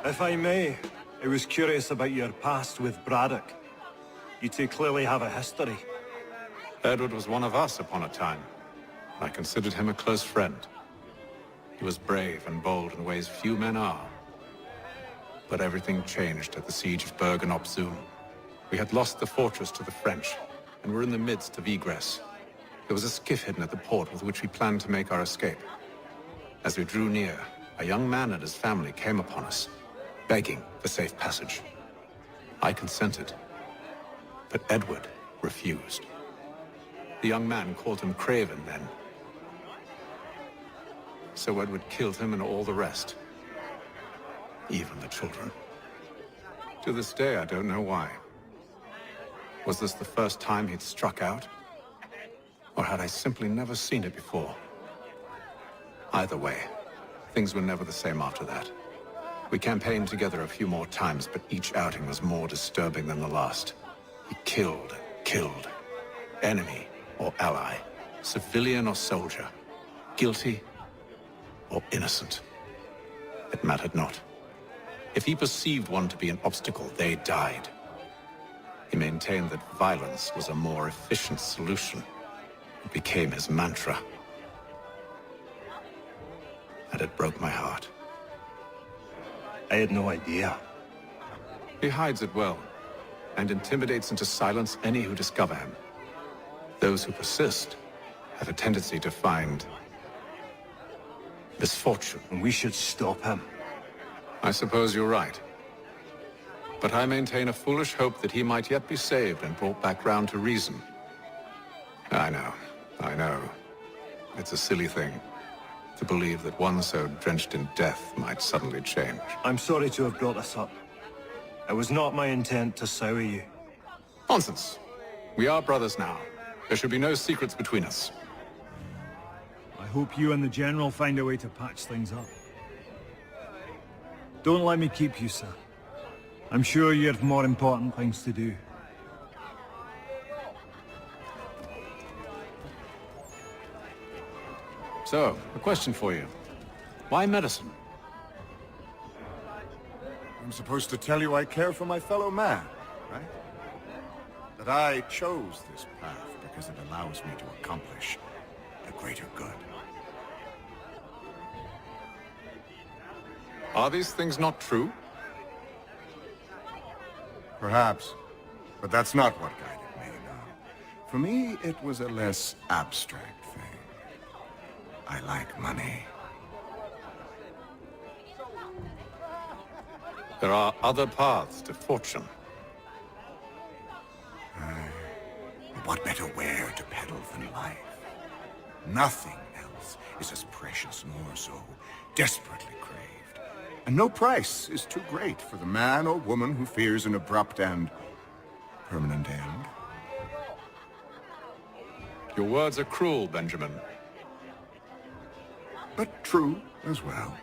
If I may, I was curious about your past with Braddock. You two clearly have a history. Edward was one of us upon a time. I considered him a close friend. He was brave and bold in ways few men are. But everything changed at the siege of Bergen-op-Zoom. We had lost the fortress to the French, and were in the midst of egress. There was a skiff hidden at the port with which we planned to make our escape. As we drew near, a young man and his family came upon us, begging for safe passage. I consented, but Edward refused. The young man called him Craven then. So Edward killed him and all the rest. Even the children. To this day, I don't know why. Was this the first time he'd struck out? Or had I simply never seen it before? Either way, things were never the same after that. We campaigned together a few more times, but each outing was more disturbing than the last. He killed. Enemy or ally, civilian or soldier, guilty or innocent. It mattered not. If he perceived one to be an obstacle, they died. He maintained that violence was a more efficient solution. It became his mantra. And it broke my heart. I had no idea. He hides it well, and intimidates into silence any who discover him. Those who persist have a tendency to find misfortune. And we should stop him. I suppose you're right. But I maintain a foolish hope that he might yet be saved and brought back round to reason. I know. It's a silly thing to believe that one so drenched in death might suddenly change. I'm sorry to have brought this up. It was not my intent to sour you. Nonsense. We are brothers now. There should be no secrets between us. I hope you and the General find a way to patch things up. Don't let me keep you, sir. I'm sure you have more important things to do. So, a question for you. Why medicine? I'm supposed to tell you I care for my fellow man, right? That I chose this path because it allows me to accomplish the greater good. Are these things not true? Perhaps, but that's not what guided me, no. For me, it was a less abstract thing. I like money. There are other paths to fortune. What better ware to peddle than life? Nothing else is as precious nor so desperately craved. And no price is too great for the man or woman who fears an abrupt and permanent end. Your words are cruel, Benjamin. But true as well.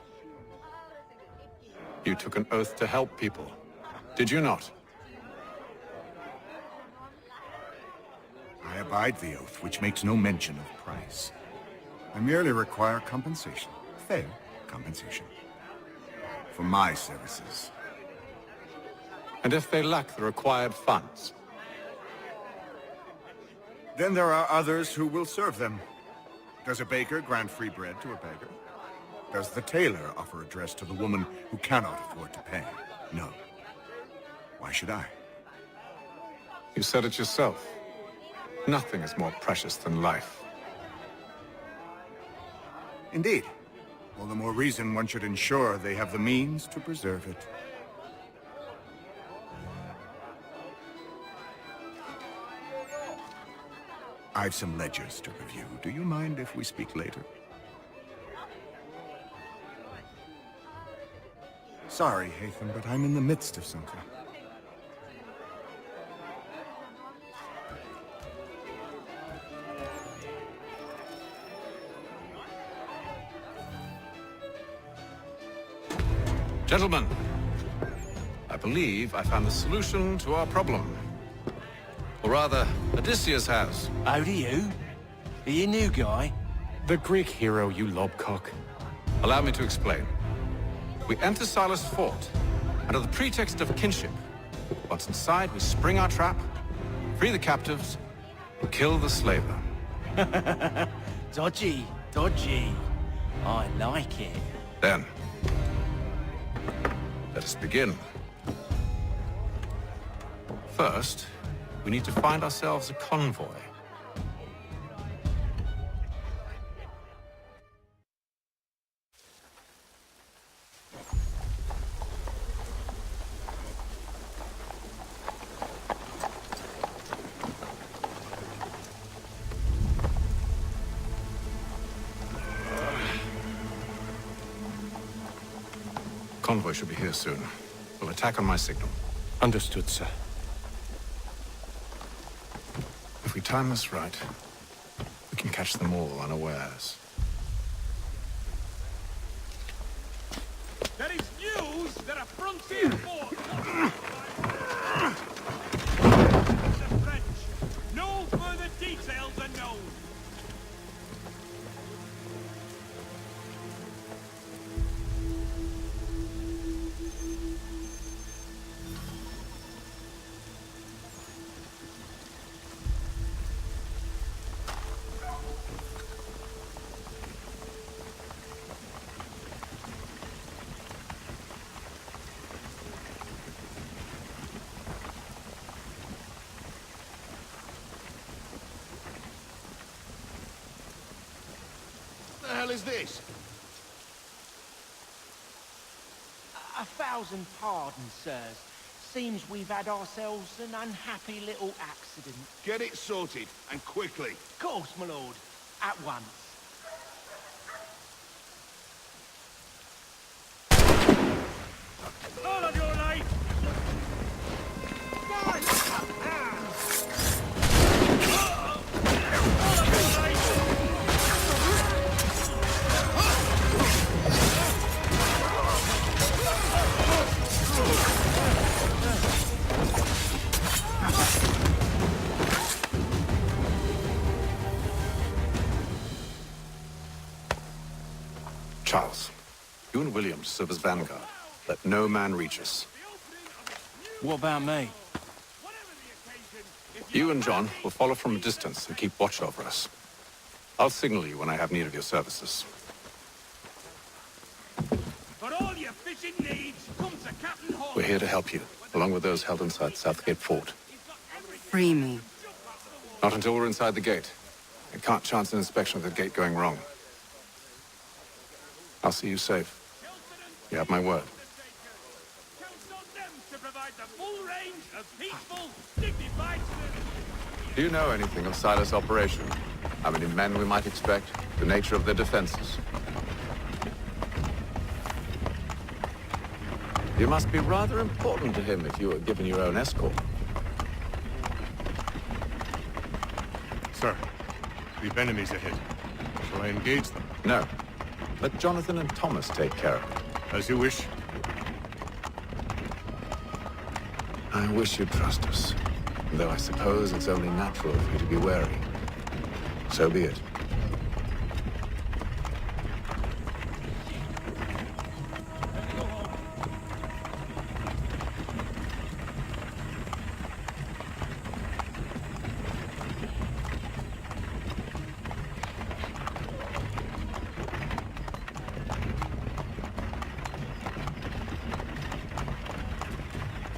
You took an oath to help people, did you not? I abide the oath, which makes no mention of price. I merely require compensation, fair compensation, for my services. And if they lack the required funds? Then there are others who will serve them. Does a baker grant free bread to a beggar? Does the tailor offer a dress to the woman who cannot afford to pay? No. Why should I? You said it yourself. Nothing is more precious than life. Indeed. All the more reason one should ensure they have the means to preserve it. I've some ledgers to review. Do you mind if we speak later? Sorry, Hatham, but I'm in the midst of something. Gentlemen, I believe I found the solution to our problem. Or rather, Odysseus has. How do you? Are you new guy? The Greek hero, you lobcock. Allow me to explain. We enter Silas' fort, Under the pretext of kinship, once inside, we spring our trap, free the captives, and kill the slaver. Dodgy, dodgy. I like it. Then, let us begin. First, we need to find ourselves a convoy. Convoy should be here soon. We'll attack on my signal. Understood, sir. If we time this right, we can catch them all unawares. There is news that a frontier fort... the French. No further details are known. What the hell is this? 1,000 pardons, sirs. Seems we've had ourselves an unhappy little accident. Get it sorted, and quickly. Of course, my lord. At once. All of your life! Charles, you and William serve as vanguard. Let no man reach us. What about me? You and John will follow from a distance and keep watch over us. I'll signal you when I have need of your services. For all your fishing needs, comes to Captain Hall. We're here to help you, along with those held inside Southgate Fort. Free me. Not until we're inside the gate. I can't chance an inspection of the gate going wrong. I'll see you safe. You have my word. Count on them to provide the full range of peaceful, dignified service. Do you know anything of Silas' operation? How many men we might expect? The nature of their defenses? You must be rather important to him if you were given your own escort. Sir, we've enemies ahead. Shall I engage them? No. Let Jonathan and Thomas take care of it. As you wish. I wish you'd trust us. Though I suppose it's only natural for you to be wary. So be it.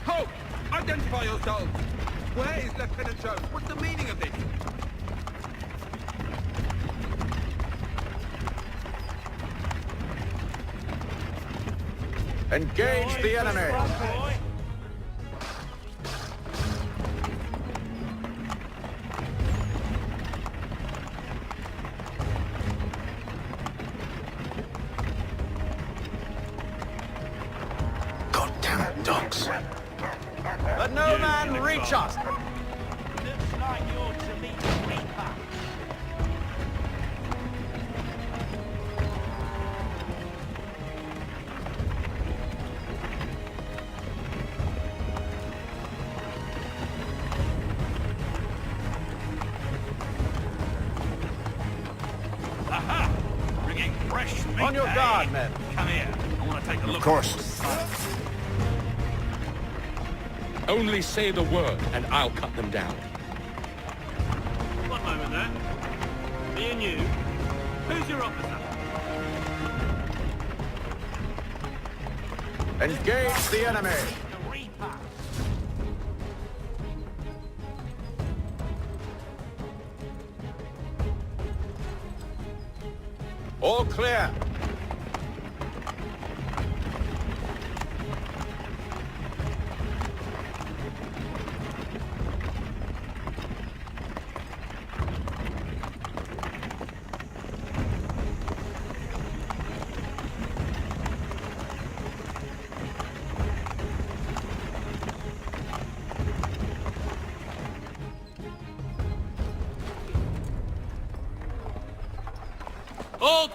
Halt! Identify yourselves! Where is Lieutenant Jones? What's the meaning of this? Engage the enemy! Goddamn dogs. Let no man reach us! Looks like you're to meet the Reaper. Aha! Bringing fresh meat. On your guard, men. Come here. I want to take a look. Of course. Only say the word, and I'll cut them down. One moment there. Me and you. Who's your officer? Engage the enemy! The Reaper. All clear! Hold!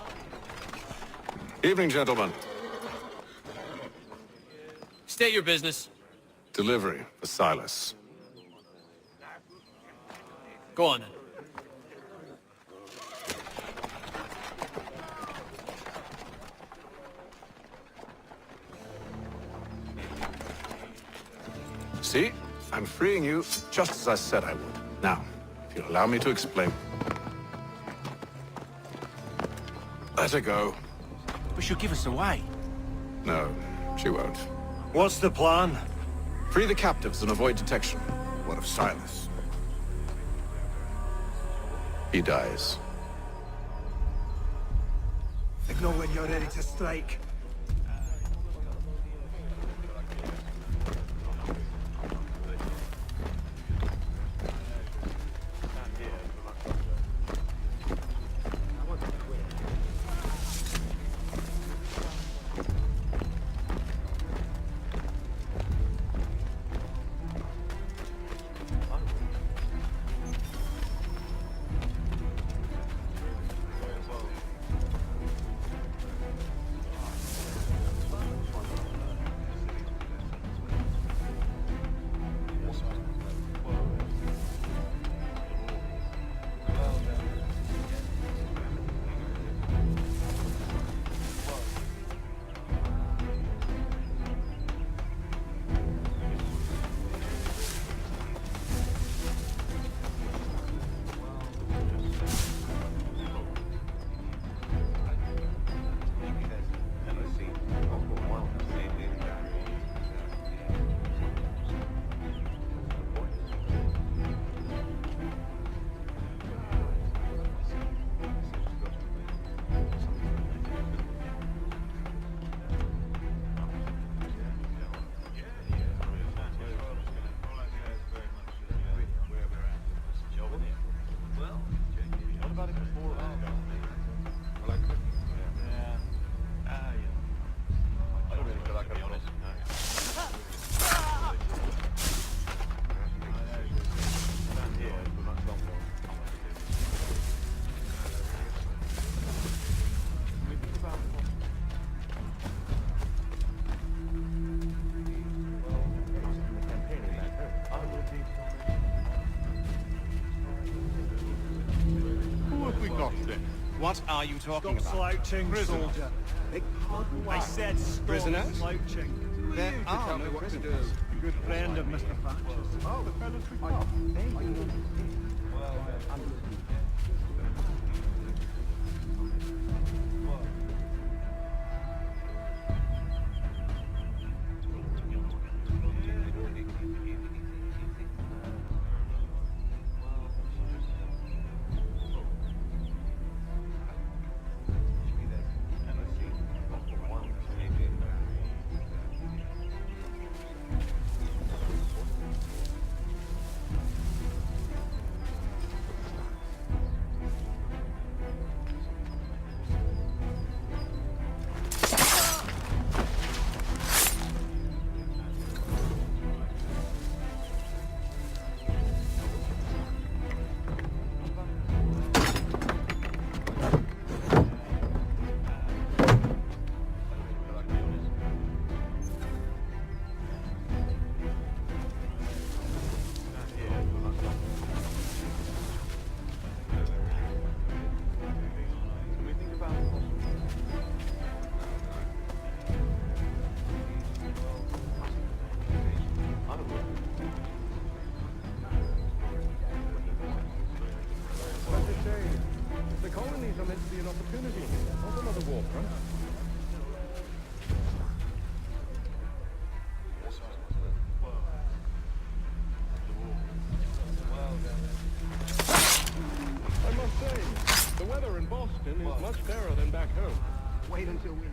Evening, gentlemen. State your business. Delivery for Silas. Go on then. See? I'm freeing you just as I said I would. Now, if you'll allow me to explain. Let her go. But she'll give us away. No, she won't. What's the plan? Free the captives and avoid detection. What of Silas? He dies. Signal when you're ready to strike. What are you talking Stop about? slouching, soldier. I said stop Prisoners? slouching. There are no prisoners. Good friend of Mr. Thatcher's. Oh, the fellows we got. meant to be an opportunity, not another war front. I must say, the weather in Boston is much fairer than back home. Wait until we...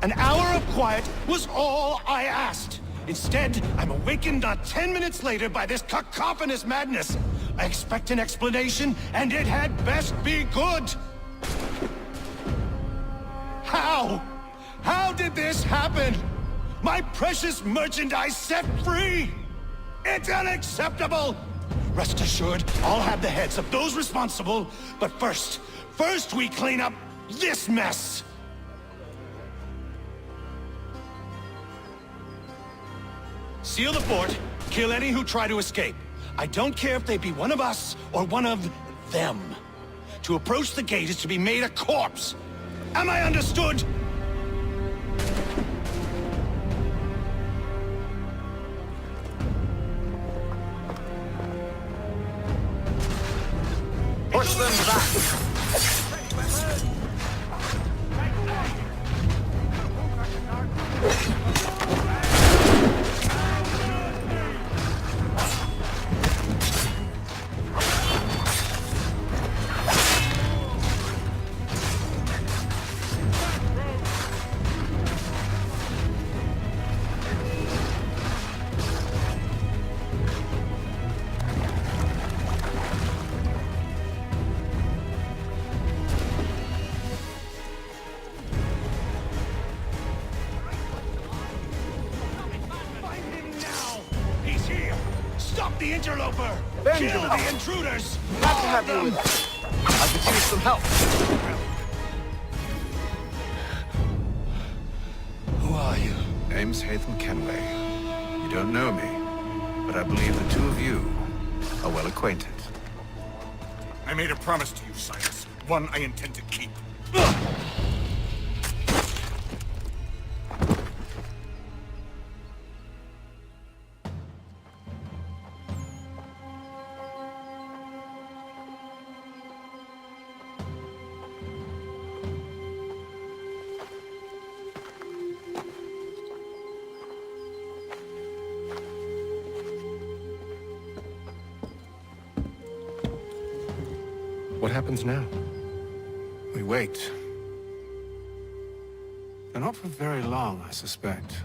An hour of quiet was all I asked. Instead, I'm awakened not 10 minutes later by this cacophonous madness. I expect an explanation, and it had best be good. How? How did this happen? My precious merchandise set free? It's unacceptable! Rest assured, I'll have the heads of those responsible, but first we clean up this mess! Seal the fort, kill any who try to escape. I don't care if they be one of us or one of them. To approach the gate is to be made a corpse. Am I understood? Push them back! The interloper! Benjamin. Kill the intruders! Glad to have you with us. I could use some help. Who are you? Name's Hatham Kenway. You don't know me, but I believe the two of you are well acquainted. I made a promise to you, Cyrus. One I intend to keep. What happens now? wait. They're not for very long, I suspect.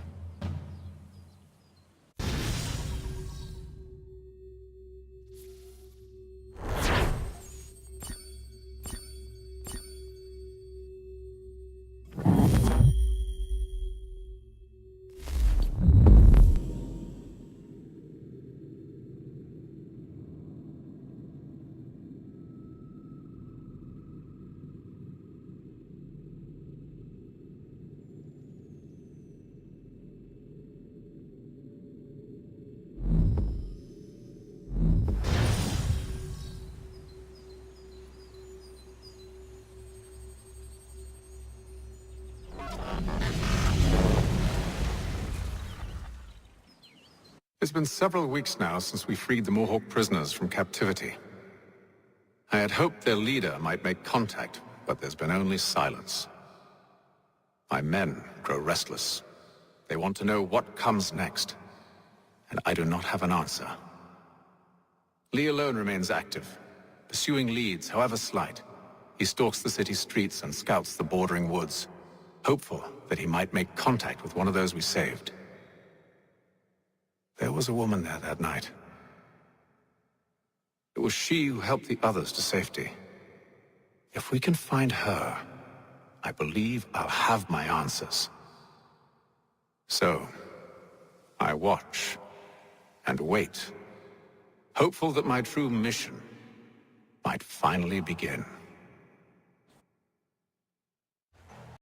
It's been several weeks now since we freed the Mohawk prisoners from captivity. I had hoped their leader might make contact, but there's been only silence. My men grow restless. They want to know what comes next, and I do not have an answer. Lee alone remains active, pursuing leads, however slight. He stalks the city streets and scouts the bordering woods, hopeful that he might make contact with one of those we saved. There was a woman there that night. It was she who helped the others to safety. If we can find her, I believe I'll have my answers. So, I watch and wait, hopeful that my true mission might finally begin.